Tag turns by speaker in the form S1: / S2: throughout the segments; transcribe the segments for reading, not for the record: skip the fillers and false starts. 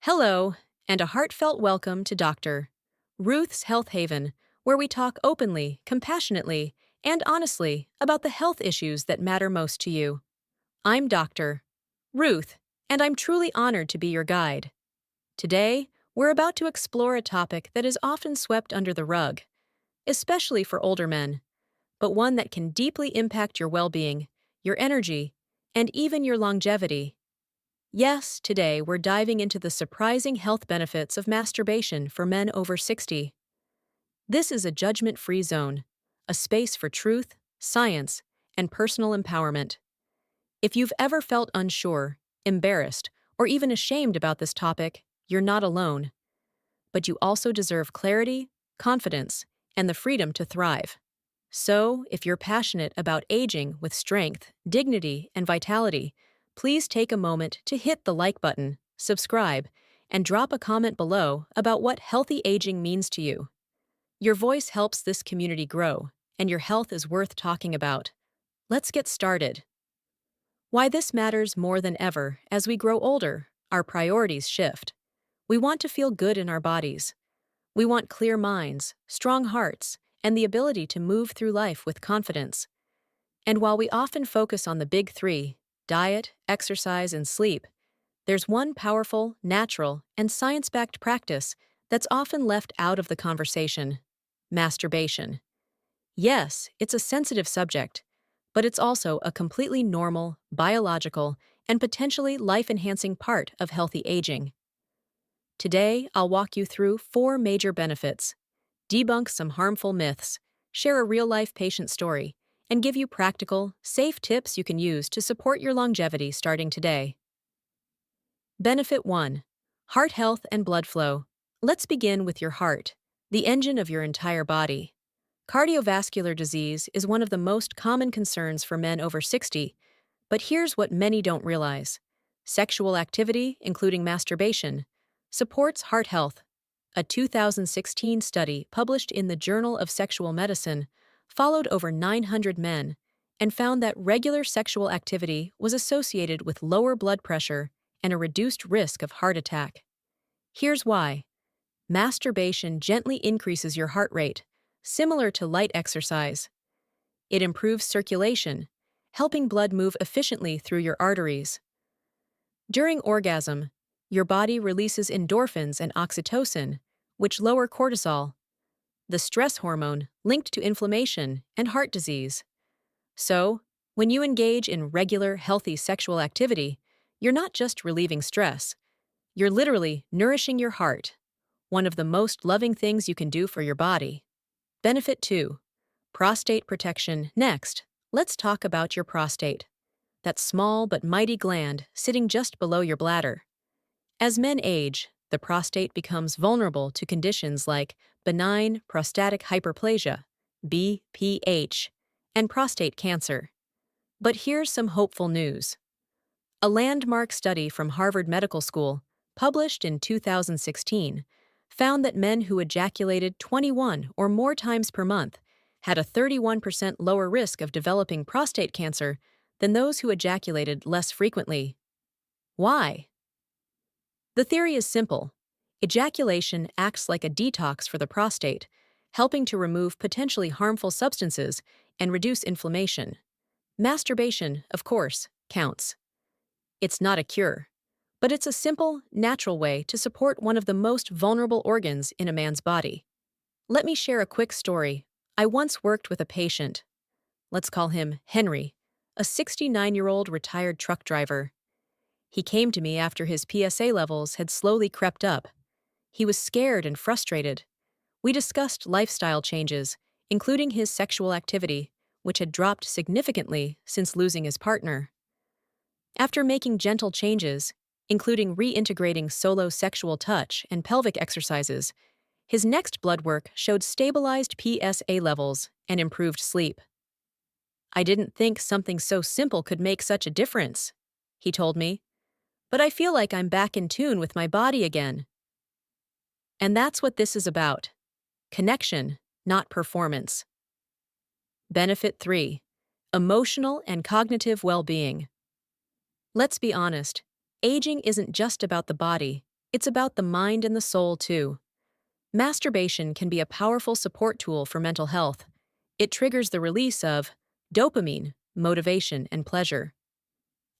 S1: Hello, and a heartfelt welcome to Dr. Ruth's Health Haven, where we talk openly, compassionately, and honestly about the health issues that matter most to you. I'm Dr. Ruth, and I'm truly honored to be your guide. Today, we're about to explore a topic that is often swept under the rug, especially for older men, but one that can deeply impact your well-being, your energy, and even your longevity. Yes, today we're diving into the surprising health benefits of masturbation for men over 60. This is a judgment-free zone, a space for truth, science, and personal empowerment. If you've ever felt unsure, embarrassed, or even ashamed about this topic, you're not alone. But you also deserve clarity, confidence, and the freedom to thrive. So, if you're passionate about aging with strength, dignity, and vitality, please take a moment to hit the like button, subscribe, and drop a comment below about what healthy aging means to you. Your voice helps this community grow, and your health is worth talking about. Let's get started. Why this matters more than ever as we grow older, our priorities shift. We want to feel good in our bodies. We want clear minds, strong hearts, and the ability to move through life with confidence. And while we often focus on the big three, diet, exercise, and sleep, there's one powerful, natural, and science-backed practice that's often left out of the conversation: masturbation. Yes, it's a sensitive subject, but it's also a completely normal, biological, and potentially life-enhancing part of healthy aging. Today, I'll walk you through 4 major benefits, debunk some harmful myths, share a real-life patient story, and give you practical, safe tips you can use to support your longevity starting today. Benefit 1. Heart health and blood flow. Let's begin with your heart, the engine of your entire body. Cardiovascular disease is one of the most common concerns for men over 60, but here's what many don't realize. Sexual activity, including masturbation, supports heart health. A 2016 study published in the Journal of Sexual Medicine followed over 900 men and found that regular sexual activity was associated with lower blood pressure and a reduced risk of heart attack. Here's why. Masturbation gently increases your heart rate, similar to light exercise. It improves circulation, helping blood move efficiently through your arteries. During orgasm, your body releases endorphins and oxytocin, which lower cortisol, the stress hormone linked to inflammation and heart disease. So, when you engage in regular, healthy sexual activity, you're not just relieving stress, you're literally nourishing your heart, one of the most loving things you can do for your body. Benefit 2. Prostate protection. Next, let's talk about your prostate, that small but mighty gland sitting just below your bladder. As men age, the prostate becomes vulnerable to conditions like benign prostatic hyperplasia, BPH, and prostate cancer. But here's some hopeful news. A landmark study from Harvard Medical School, published in 2016, found that men who ejaculated 21 or more times per month had a 31% lower risk of developing prostate cancer than those who ejaculated less frequently. Why? The theory is simple. Ejaculation acts like a detox for the prostate, helping to remove potentially harmful substances and reduce inflammation. Masturbation, of course, counts. It's not a cure, but it's a simple, natural way to support one of the most vulnerable organs in a man's body. Let me share a quick story. I once worked with a patient. Let's call him Henry, a 69-year-old retired truck driver. He came to me after his PSA levels had slowly crept up. He was scared and frustrated. We discussed lifestyle changes, including his sexual activity, which had dropped significantly since losing his partner. After making gentle changes, including reintegrating solo sexual touch and pelvic exercises, his next blood work showed stabilized PSA levels and improved sleep. "I didn't think something so simple could make such a difference," he told me. "But I feel like I'm back in tune with my body again." And that's what this is about. Connection, not performance. Benefit 3. Emotional and cognitive well-being. Let's be honest, aging isn't just about the body, it's about the mind and the soul, too. Masturbation can be a powerful support tool for mental health. It triggers the release of dopamine, motivation, and pleasure;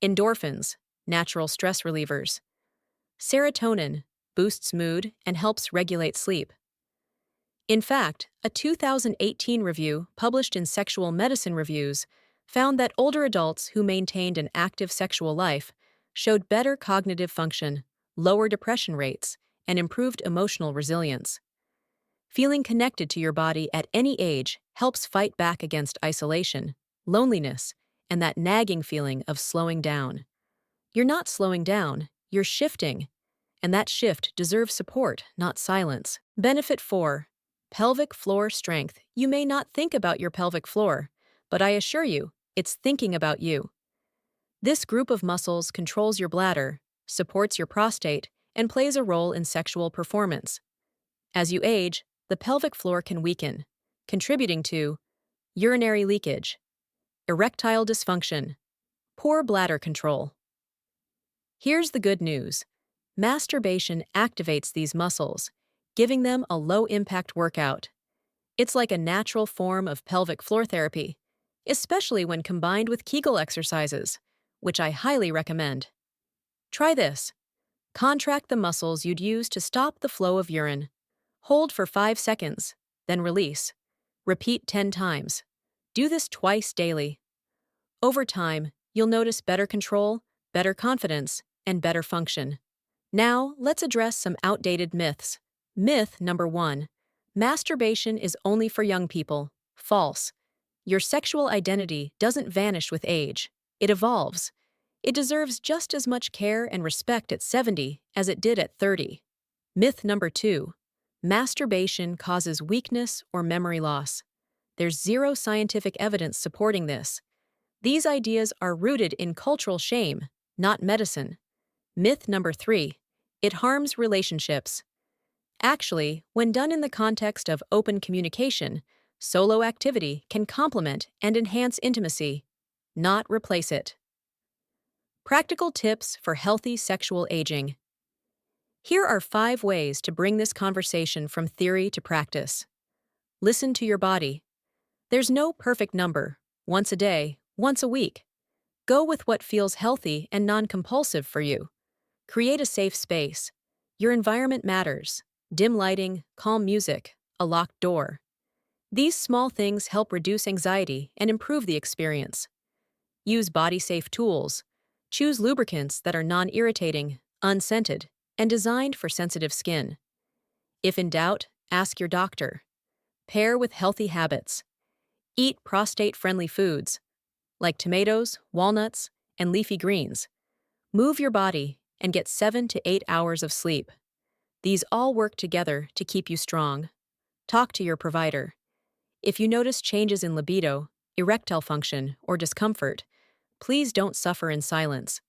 S1: endorphins, natural stress relievers; serotonin, boosts mood and helps regulate sleep. In fact, a 2018 review published in Sexual Medicine Reviews found that older adults who maintained an active sexual life showed better cognitive function, lower depression rates, and improved emotional resilience. Feeling connected to your body at any age helps fight back against isolation, loneliness, and that nagging feeling of slowing down. You're not slowing down, you're shifting, and that shift deserves support, not silence. Benefit 4. Pelvic floor strength. You may not think about your pelvic floor, but I assure you, it's thinking about you. This group of muscles controls your bladder, supports your prostate, and plays a role in sexual performance. As you age, the pelvic floor can weaken, contributing to urinary leakage, erectile dysfunction, poor bladder control. Here's the good news. Masturbation activates these muscles, giving them a low-impact workout. It's like a natural form of pelvic floor therapy, especially when combined with Kegel exercises, which I highly recommend. Try this. Contract the muscles you'd use to stop the flow of urine. Hold for 5 seconds, then release. Repeat 10 times. Do this twice daily. Over time, you'll notice better control, better confidence, and better function. Now, let's address some outdated myths. Myth number 1. Masturbation is only for young people. False. Your sexual identity doesn't vanish with age. It evolves. It deserves just as much care and respect at 70 as it did at 30. Myth number 2. Masturbation causes weakness or memory loss. There's zero scientific evidence supporting this. These ideas are rooted in cultural shame, not medicine. Myth number 3. It harms relationships. Actually, when done in the context of open communication, solo activity can complement and enhance intimacy, not replace it. Practical tips for healthy sexual aging. Here are 5 ways to bring this conversation from theory to practice. Listen to your body. There's no perfect number. Once a day, once a week. Go with what feels healthy and non-compulsive for you. Create a safe space. Your environment matters. Dim lighting, calm music, a locked door. These small things help reduce anxiety and improve the experience. Use body-safe tools. Choose lubricants that are non-irritating, unscented, and designed for sensitive skin. If in doubt, ask your doctor. Pair with healthy habits. Eat prostate-friendly foods, like tomatoes, walnuts, and leafy greens. Move your body and get 7 to 8 hours of sleep. These all work together to keep you strong. Talk to your provider. If you notice changes in libido, erectile function, or discomfort, please don't suffer in silence.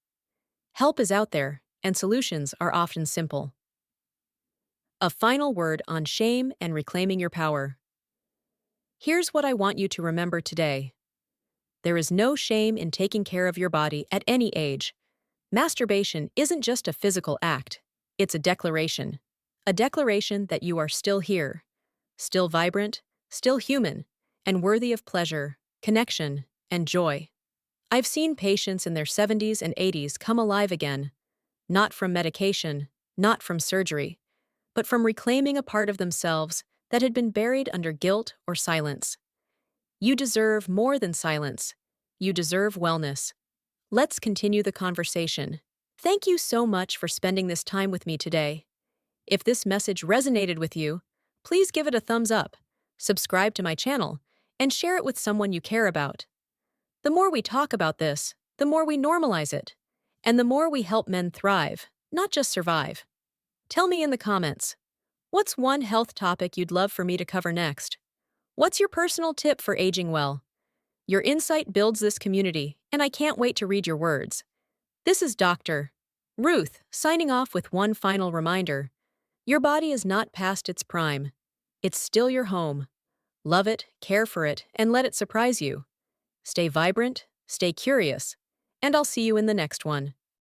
S1: Help is out there, and solutions are often simple. A final word on shame and reclaiming your power. Here's what I want you to remember today. There is no shame in taking care of your body at any age. Masturbation isn't just a physical act, it's a declaration. A declaration that you are still here, still vibrant, still human, and worthy of pleasure, connection, and joy. I've seen patients in their 70s and 80s come alive again, not from medication, not from surgery, but from reclaiming a part of themselves that had been buried under guilt or silence. You deserve more than silence. You deserve wellness. Let's continue the conversation. Thank you so much for spending this time with me today. If this message resonated with you, please give it a thumbs up, subscribe to my channel, and share it with someone you care about. The more we talk about this, the more we normalize it, and the more we help men thrive, not just survive. Tell me in the comments, what's one health topic you'd love for me to cover next? What's your personal tip for aging well? Your insight builds this community, and I can't wait to read your words. This is Dr. Ruth, signing off with one final reminder. Your body is not past its prime. It's still your home. Love it, care for it, and let it surprise you. Stay vibrant, stay curious, and I'll see you in the next one.